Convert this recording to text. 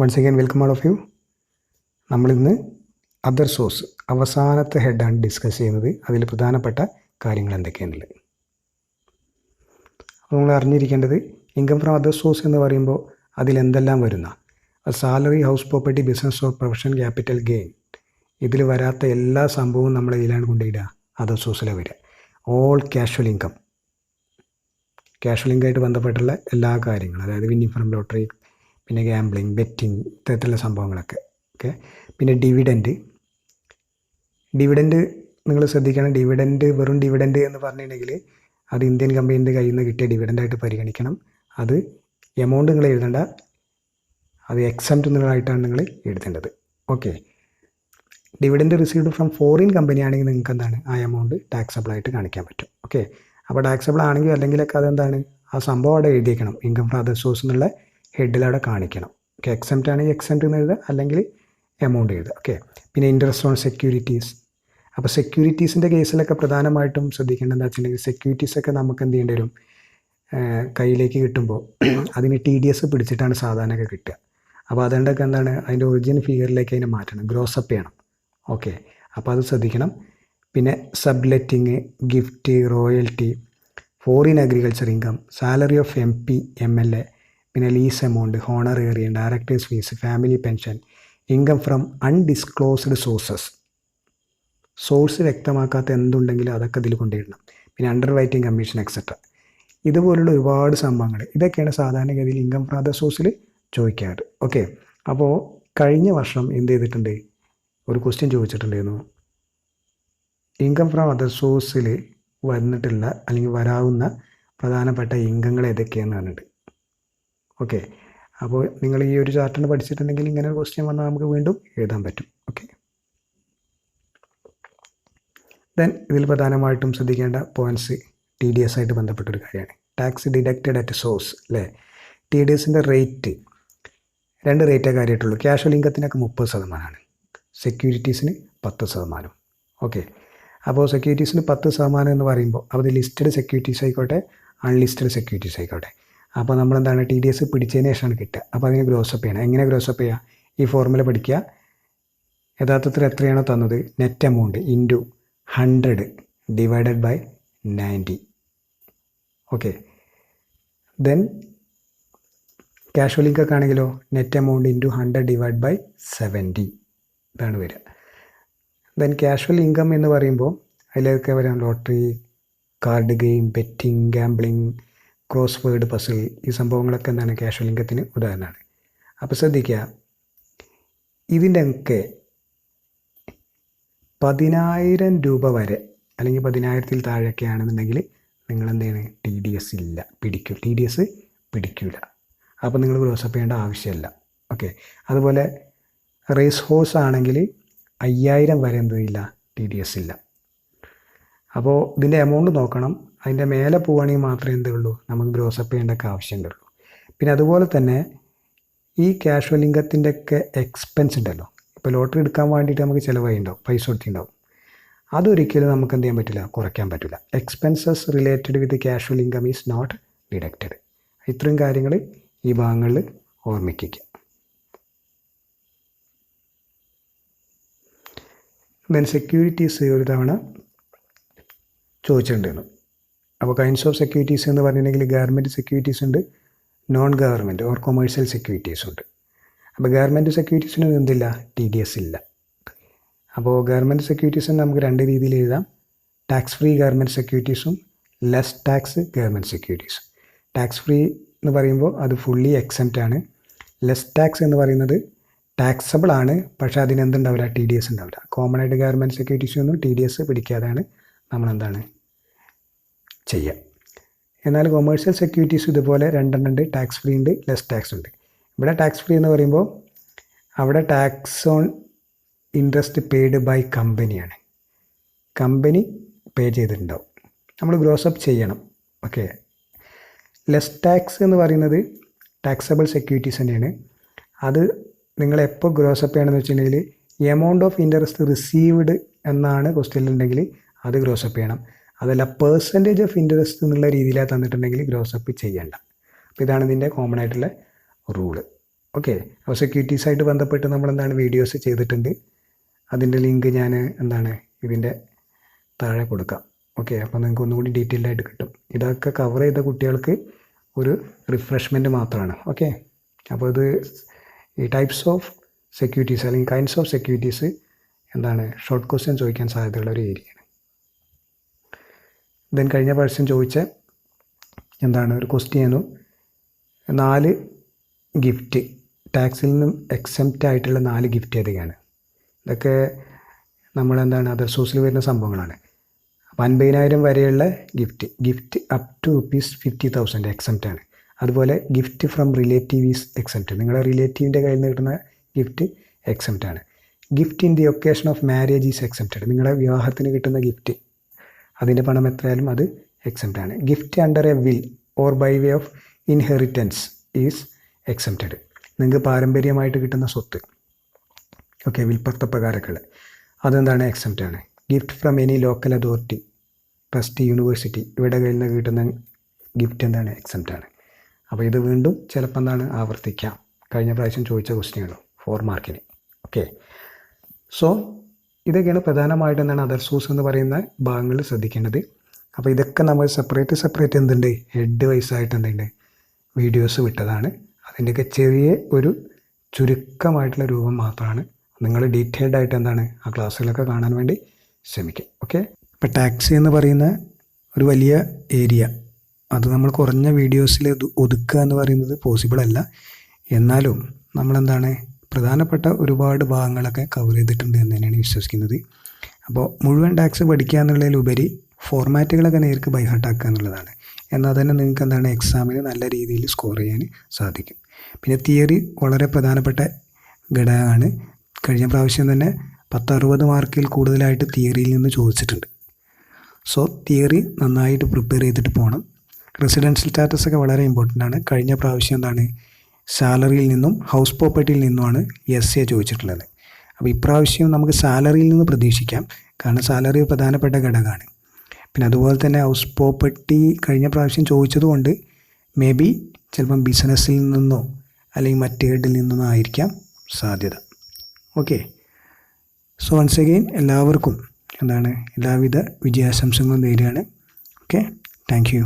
Once again welcome all of you. നമ്മളിന്ന് other source അവസാനത്തെ ഹെഡാണ് ഡിസ്കസ് ചെയ്യുന്നത്. അതിൽ പ്രധാനപ്പെട്ട കാര്യങ്ങൾ എന്തൊക്കെയാണുള്ളത്. അപ്പോൾ നമ്മൾ അറിഞ്ഞിരിക്കേണ്ടത് ഇൻകം ഫ്രം അതർ സോഴ്സ് എന്ന് പറയുമ്പോൾ അതിലെന്തെല്ലാം വരുന്ന salary, house property, business or profession, capital gain, ഇതിൽ വരാത്ത എല്ലാ സംഭവവും നമ്മൾ ഇതിലാണ് കൊണ്ടുപോയിടുക, അതർ സോഴ്സിലാണ് വരിക. ഓൾ ക്യാഷ്വൽ ഇൻകം, ക്യാഷ്വൽ ഇൻകമായിട്ട് ബന്ധപ്പെട്ടുള്ള എല്ലാ കാര്യങ്ങളും, അതായത് വിന്നിംഗ് ഫ്രം ലോട്ടറി, പിന്നെ ഗാംബ്ലിങ്, ബെറ്റിംഗ്, ഇത്തരത്തിലുള്ള സംഭവങ്ങളൊക്കെ. ഓക്കെ. പിന്നെ ഡിവിഡൻഡ് നിങ്ങൾ ശ്രദ്ധിക്കണം. വെറും ഡിവിഡൻഡ് എന്ന് പറഞ്ഞിട്ടുണ്ടെങ്കിൽ അത് ഇന്ത്യൻ കമ്പനീൻ്റെ കയ്യിൽ നിന്ന് കിട്ടിയ ഡിവിഡൻ്റായിട്ട് പരിഗണിക്കണം. അത് എമൗണ്ട് നിങ്ങൾ എഴുതേണ്ട, അത് എക്സംപ്റ്റ് എന്നുള്ളതായിട്ടാണ് നിങ്ങൾ എഴുതേണ്ടത്. Okay. Dividend received from foreign company ആണെങ്കിൽ നിങ്ങൾക്ക് എന്താണ് ആ എമൗണ്ട് ടാക്സബിൾ ആയിട്ട് കാണിക്കാൻ പറ്റും. ഓക്കെ. അപ്പോൾ ടാക്സബിൾ ആണെങ്കിൽ അല്ലെങ്കിലൊക്കെ അതെന്താണ് ആ സംഭവം അവിടെ എഴുതിയേക്കണം. ഇൻകം ഫ്രം അതർ സോഴ്സ് എന്നുള്ള ഹെഡിൽ അവിടെ കാണിക്കണം. ഓക്കെ. എക്സംപ്റ്റ് ആണെങ്കിൽ എക്സംപ്റ്റ് എന്ന് എഴുതുക, അല്ലെങ്കിൽ എമൗണ്ട് എഴുതുക. ഓക്കെ. പിന്നെ ഇൻട്രസ്റ്റ് ഓൺ സെക്യൂരിറ്റീസ്. അപ്പോൾ സെക്യൂരിറ്റീസിൻ്റെ കേസിലൊക്കെ പ്രധാനമായിട്ടും ശ്രദ്ധിക്കേണ്ടത് എന്താ വെച്ചിട്ടുണ്ടെങ്കിൽ, സെക്യൂരിറ്റീസൊക്കെ നമുക്ക് എന്ത് ചെയ്യേണ്ടി വരും, കയ്യിലേക്ക് കിട്ടുമ്പോൾ അതിന് TDS പിടിച്ചിട്ടാണ് സാധാരണയൊക്കെ കിട്ടുക. അപ്പോൾ അതുകൊണ്ടൊക്കെ എന്താണ് അതിൻ്റെ ഒറിജിനൽ ഫിഗറിലേക്ക് അതിനെ മാറ്റണം, ഗ്രോസപ്പ് ചെയ്യണം. ഓക്കെ. അപ്പോൾ അത് ശ്രദ്ധിക്കണം. പിന്നെ subletting, gift, royalty, foreign agriculture income, salary of MP, MLA, പിന്നെ lease amount, honorarium, directors fees, family pension, income from undisclosed source വ്യക്തമാക്കാത്ത എന്തുണ്ടെങ്കിലും അതൊക്കെ ഇതിൽ കൊണ്ടുവരണം. പിന്നെ അണ്ടർ റൈറ്റിംഗ് കമ്മീഷൻ എക്സെട്ര, ഇതുപോലുള്ള ഒരുപാട് സംഭവങ്ങൾ, ഇതൊക്കെയാണ് സാധാരണഗതിയിൽ ഇൻകം ഫ്രം അതർ സോഴ്സിൽ ചോദിക്കാറ്. ഓക്കെ. അപ്പോൾ കഴിഞ്ഞ വർഷം എന്ത് ചെയ്തിട്ടുണ്ട്, ഒരു ക്വസ്റ്റ്യൻ ചോദിച്ചിട്ടുണ്ടായിരുന്നു, ഇൻകം ഫ്രം അതർ സോഴ്സിൽ വന്നിട്ടുള്ള അല്ലെങ്കിൽ വരാവുന്ന പ്രധാനപ്പെട്ട ഇൻകങ്ങൾ ഏതൊക്കെയാണെന്ന് പറഞ്ഞിട്ട്. ഓക്കെ. അപ്പോൾ നിങ്ങൾ ഈ ഒരു ചാർട്ടിന് പഠിച്ചിട്ടുണ്ടെങ്കിൽ ഇങ്ങനെ ഒരു ക്വസ്റ്റ്യൻ വന്നാൽ നമുക്ക് വീണ്ടും എഴുതാൻ പറ്റും. ഓക്കെ. ദെൻ ഇതിൽ പ്രധാനമായിട്ടും ശ്രദ്ധിക്കേണ്ട പോയിൻറ്റ്സ് TDS ആയിട്ട് ബന്ധപ്പെട്ടൊരു കാര്യമാണ്. ടാക്സ് ഡിഡക്റ്റഡ് അറ്റ് സോഴ്സ്, അല്ലേ. TDSൻ്റെ റേറ്റ് 2 റേറ്റേ കാര്യമായിട്ടുള്ളൂ. ക്യാഷ്വൽ ഇൻകത്തിനൊക്കെ 30%, സെക്യൂരിറ്റീസിന് 10%. ഓക്കെ. അപ്പോൾ സെക്യൂരിറ്റീസിന് 10% എന്ന് പറയുമ്പോൾ അത് ലിസ്റ്റഡ് സെക്യൂരിറ്റീസ് ആയിക്കോട്ടെ, അൺലിസ്റ്റഡ് സെക്യൂരിറ്റീസ് ആയിക്കോട്ടെ. അപ്പോൾ നമ്മളെന്താണ് TDS പിടിച്ചതിന് ശേഷമാണ് കിട്ടുക. അപ്പോൾ അതിന് ഗ്രോസപ്പ് ചെയ്യണം. എങ്ങനെ ഗ്രോസപ്പ് ചെയ്യുക? ഈ ഫോർമുല പഠിക്കുക. യഥാർത്ഥത്തിൽ എത്രയാണോ തന്നത്, net amount into 100 divided by 90. Okay. Then casual income ആണെങ്കിലോ net amount into 100 divide by 70, ഇതാണ് വരിക. ദെൻ ക്യാഷ്വൽ ഇൻകം എന്ന് പറയുമ്പോൾ അതിലൊക്കെ വരാം lottery, card game, betting, gambling, cross word puzzle, ഈ സംഭവങ്ങളൊക്കെ എന്താണ് ക്യാഷ്വൽ ഇൻകത്തിന് ഉദാഹരണമാണ്. അപ്പോൾ ശ്രദ്ധിക്കുക, ഇതിൻ്റെ ഒക്കെ 10,000 രൂപ വരെ അല്ലെങ്കിൽ 10,000-ൽ താഴെയൊക്കെ ആണെന്നുണ്ടെങ്കിൽ നിങ്ങൾ എന്ത് ചെയ്യണം, TDS ഇല്ല, TDS പിടിക്കില്ല. അപ്പോൾ നിങ്ങൾ ഗ്രോസപ്പ് ചെയ്യേണ്ട ആവശ്യമില്ല. ഓക്കെ. അതുപോലെ റേസ് ഹോഴ്സ് ആണെങ്കിൽ 5,000 വരെ എന്തില്ല, TDS ഇല്ല. അപ്പോൾ ഇതിൻ്റെ എമൗണ്ട് നോക്കണം. അതിൻ്റെ മേലെ പോവുകയാണെങ്കിൽ മാത്രമേ എന്തുള്ളൂ, നമുക്ക് ഗ്രോസപ്പ് ചെയ്യേണ്ട ആവശ്യമുള്ളൂ. പിന്നെ അതുപോലെ തന്നെ ഈ ക്യാഷ്വൽ ഇൻകത്തിൻ്റെ ഒക്കെ എക്സ്പെൻസ് ഉണ്ടല്ലോ. ഇപ്പോൾ ലോട്ടറി എടുക്കാൻ വേണ്ടിയിട്ട് നമുക്ക് ചിലവായിട്ടുണ്ടാവും, പൈസ കൊടുത്തിട്ടുണ്ടാവും. അതൊരിക്കലും നമുക്ക് എന്ത് ചെയ്യാൻ പറ്റില്ല, കുറയ്ക്കാൻ പറ്റില്ല. Expenses related with casual income is not deducted. ഇത്രയും കാര്യങ്ങൾ ഈ ഭാഗങ്ങളിൽ ഓർമ്മിക്കുക. ദെൻ സെക്യൂരിറ്റീസ് ഒരു തവണ ചോദിച്ചിട്ടുണ്ടായിരുന്നു. അപ്പോൾ കൈൻഡ്സ് ഓഫ് സെക്യൂരിറ്റീസ് എന്ന് പറഞ്ഞിട്ടുണ്ടെങ്കിൽ ഗവൺമെൻറ് സെക്യൂരിറ്റീസ് ഉണ്ട്, non government or commercial securities ഉണ്ട്. അപ്പോൾ ഗവൺമെൻറ് സെക്യൂരിറ്റീസിന് എന്തില്ല, TDS ഇല്ല. അപ്പോൾ ഗവൺമെൻറ് സെക്യൂരിറ്റീസിന് നമുക്ക് 2 രീതിയിൽ എഴുതാം. ടാക്സ് ഫ്രീ ഗവൺമെൻറ് സെക്യൂരിറ്റീസും ലെസ് ടാക്സ് ഗവൺമെൻറ് സെക്യൂരിറ്റീസും. ടാക്സ് ഫ്രീ എന്ന് പറയുമ്പോൾ അത് ഫുള്ളി എക്സംപ്റ്റ് ആണ്. ലെസ് ടാക്സ് എന്ന് പറയുന്നത് ടാക്സബിൾ ആണ്, പക്ഷേ അതിനെന്തുണ്ടാവില്ല, TDS ഉണ്ടാവില്ല. കോമൺ ആയിട്ട് ഗവൺമെൻറ് സെക്യൂരിറ്റീസൊന്നും TDS പിടിക്കാതെയാണ് നമ്മളെന്താണ് ചെയ്യുക. എന്നാൽ കൊമേഴ്ഷ്യൽ സെക്യൂരിറ്റീസ് ഇതുപോലെ 2 ഉണ്ട്, ടാക്സ് ഫ്രീ ഉണ്ട്, ലെസ് ടാക്സ് ഉണ്ട്. ഇവിടെ ടാക്സ് ഫ്രീ എന്ന് പറയുമ്പോൾ അവിടെ tax on interest paid by കമ്പനിയാണ്. കമ്പനി പേ ചെയ്തിട്ടുണ്ടാവും, നമ്മൾ ഗ്രോസപ്പ് ചെയ്യണം. ഓക്കെ. ലെസ് ടാക്സ് എന്ന് പറയുന്നത് ടാക്സബിൾ സെക്യൂരിറ്റീസ് തന്നെയാണ്. അത് നിങ്ങൾ എപ്പോൾ ഗ്രോസപ്പ് ചെയ്യണമെന്ന് വെച്ചിട്ടുണ്ടെങ്കിൽ എമൗണ്ട് ഓഫ് ഇൻട്രസ്റ്റ് റിസീവ്ഡ് എന്നാണ് ക്വസ്റ്റ്യനിലുണ്ടെങ്കിൽ അത് ഗ്രോസപ്പ് ചെയ്യണം. അതല്ല പെർസെൻറ്റേജ് ഓഫ് ഇൻട്രസ്റ്റ് എന്നുള്ള രീതിയിലാണ് തന്നിട്ടുണ്ടെങ്കിൽ ഗ്രോസപ്പ് ചെയ്യണ്ട. അപ്പോൾ ഇതാണ് ഇതിൻ്റെ കോമൺ ആയിട്ടുള്ള റൂള്. ഓക്കെ. അപ്പോൾ സെക്യൂരിറ്റീസായിട്ട് ബന്ധപ്പെട്ട് നമ്മളെന്താണ് വീഡിയോസ് ചെയ്തിട്ടുണ്ട്. അതിൻ്റെ ലിങ്ക് ഞാൻ ഇതിൻ്റെ താഴെ കൊടുക്കാം. ഓക്കെ. അപ്പോൾ നിങ്ങൾക്ക് ഒന്നുകൂടി ഡീറ്റെയിൽഡ് ആയിട്ട് കിട്ടും. ഇതൊക്കെ കവർ ചെയ്ത കുട്ടികൾക്ക് ഒരു റിഫ്രഷ്മെൻറ്റ് മാത്രമാണ്. ഓക്കെ. അപ്പോൾ ഇത് ഈ ടൈപ്സ് ഓഫ് സെക്യൂരിറ്റീസ് അല്ലെങ്കിൽ kinds of securities short question ചോദിക്കാൻ സാധ്യതയുള്ള ഒരു ഏരിയയാണ്. ദെൻ കഴിഞ്ഞ പ്രാവശ്യം ചോദിച്ച ഒരു ക്വസ്റ്റ്യനും 4 ഗിഫ്റ്റ് ടാക്സിൽ നിന്നും എക്സെപ്റ്റ് ആയിട്ടുള്ള 4 ഗിഫ്റ്റ് ഏതൊക്കെയാണ്? ഇതൊക്കെ അതർ സോഴ്സിൽ വരുന്ന സംഭവങ്ങളാണ്. അപ്പോൾ 50,000 വരെയുള്ള ഗിഫ്റ്റ് അപ് ടു ₹50,000 എക്സെപ്റ്റ് ആണ്. അതുപോലെ gift from relative is except. നിങ്ങളുടെ റിലേറ്റീവിൻ്റെ കയ്യിൽ നിന്ന് കിട്ടുന്ന ഗിഫ്റ്റ് എക്സെപ്റ്റ് ആണ്. Gift in the occasion of marriage is excepted. നിങ്ങളുടെ വിവാഹത്തിന് കിട്ടുന്ന ഗിഫ്റ്റ് അതിൻ്റെ പണം എത്രയായാലും അത് എക്സെപ്റ്റ് ആണ്. Gift under a will or by way of inheritance is exempted. നിങ്ങൾക്ക് പാരമ്പര്യമായിട്ട് കിട്ടുന്ന സ്വത്ത്, ഓക്കെ, വിൽപ്പത്രപ്രകാരമൊക്കെയുള്ള എക്സെപ്റ്റ് ആണ്. Gift from any local authority, trust, university, ഇവിടെ കയ്യിൽ നിന്ന് കിട്ടുന്ന ഗിഫ്റ്റ് എക്സെപ്റ്റ് ആണ്. അപ്പോൾ ഇത് വീണ്ടും ചിലപ്പോൾ ആവർത്തിക്കാം. കഴിഞ്ഞ പ്രാവശ്യം ചോദിച്ച ക്വസ്റ്റ്യനുള്ളൂ 4 മാർക്കിന്. ഓക്കെ. സോ ഇതൊക്കെയാണ് പ്രധാനമായിട്ട് അതർ സോഴ്സ് എന്ന് പറയുന്ന ഭാഗങ്ങളിൽ ശ്രദ്ധിക്കേണ്ടത്. അപ്പോൾ ഇതൊക്കെ നമ്മൾ സെപ്പറേറ്റ് ഹെഡ് വൈസായിട്ട് വീഡിയോസ് വിട്ടതാണ്. അതിൻ്റെയൊക്കെ ചെറിയ ഒരു ചുരുക്കമായിട്ടുള്ള രൂപം മാത്രമാണ്. നിങ്ങൾ ഡീറ്റെയിൽഡ് ആയിട്ട് ആ ക്ലാസ്സുകളൊക്കെ കാണാൻ വേണ്ടി ശ്രമിക്കുക. ഓക്കെ. ഇപ്പോൾ ടാക്സി എന്ന് പറയുന്ന ഒരു വലിയ ഏരിയ, അത് നമ്മൾ കുറഞ്ഞ വീഡിയോസിൽ ഒതുക്കുക എന്ന് പറയുന്നത് പോസിബിൾ അല്ല. എന്നാലും നമ്മൾ പ്രധാനപ്പെട്ട ഒരുപാട് ഭാഗങ്ങളൊക്കെ കവർ ചെയ്തിട്ടുണ്ട് എന്ന് തന്നെയാണ് വിശ്വസിക്കുന്നത്. അപ്പോൾ മുഴുവൻ ടാക്സ് പഠിക്കുക എന്നുള്ളതിലുപരി ഫോർമാറ്റുകളൊക്കെ നേർക്ക് ബൈഹാർട്ടാക്കുക എന്നുള്ളതാണ്. എന്നാൽ തന്നെ നിങ്ങൾക്ക് എക്സാമിന് നല്ല രീതിയിൽ സ്കോർ ചെയ്യാൻ സാധിക്കും. പിന്നെ തിയറി വളരെ പ്രധാനപ്പെട്ട ഘടകമാണ്. കഴിഞ്ഞ പ്രാവശ്യം തന്നെ 60 മാർക്കിൽ കൂടുതലായിട്ട് തിയറിയിൽ നിന്ന് ചോദിച്ചിട്ടുണ്ട്. സോ തിയറി നന്നായിട്ട് പ്രിപ്പയർ ചെയ്തിട്ട് പോകണം. റെസിഡൻഷ്യൽ സ്റ്റാറ്റസ് ഒക്കെ വളരെ ഇമ്പോർട്ടൻ്റ് ആണ്. കഴിഞ്ഞ പ്രാവശ്യം സാലറിയിൽ നിന്നും ഹൗസ് പ്രോപ്പർട്ടിയിൽ നിന്നുമാണ് SA ചോദിച്ചിട്ടുള്ളത്. അപ്പോൾ ഇപ്രാവശ്യം നമുക്ക് സാലറിയിൽ നിന്ന് പ്രതീക്ഷിക്കാം, കാരണം സാലറി പ്രധാനപ്പെട്ട ഘടകമാണ്. പിന്നെ അതുപോലെ തന്നെ ഹൗസ് പ്രോപ്പർട്ടി കഴിഞ്ഞ പ്രാവശ്യം ചോദിച്ചതുകൊണ്ട് മേ ബി ചിലപ്പം ബിസിനസ്സിൽ നിന്നോ അല്ലെങ്കിൽ മറ്റു ഹെഡിൽ നിന്നോ ആയിരിക്കാം സാധ്യത. ഓക്കെ. സോ വൺസ് അഗെയിൻ എല്ലാവർക്കും എല്ലാവിധ വിജയാശംസകളും നേരുകയാണ്. ഓക്കെ. Thank you.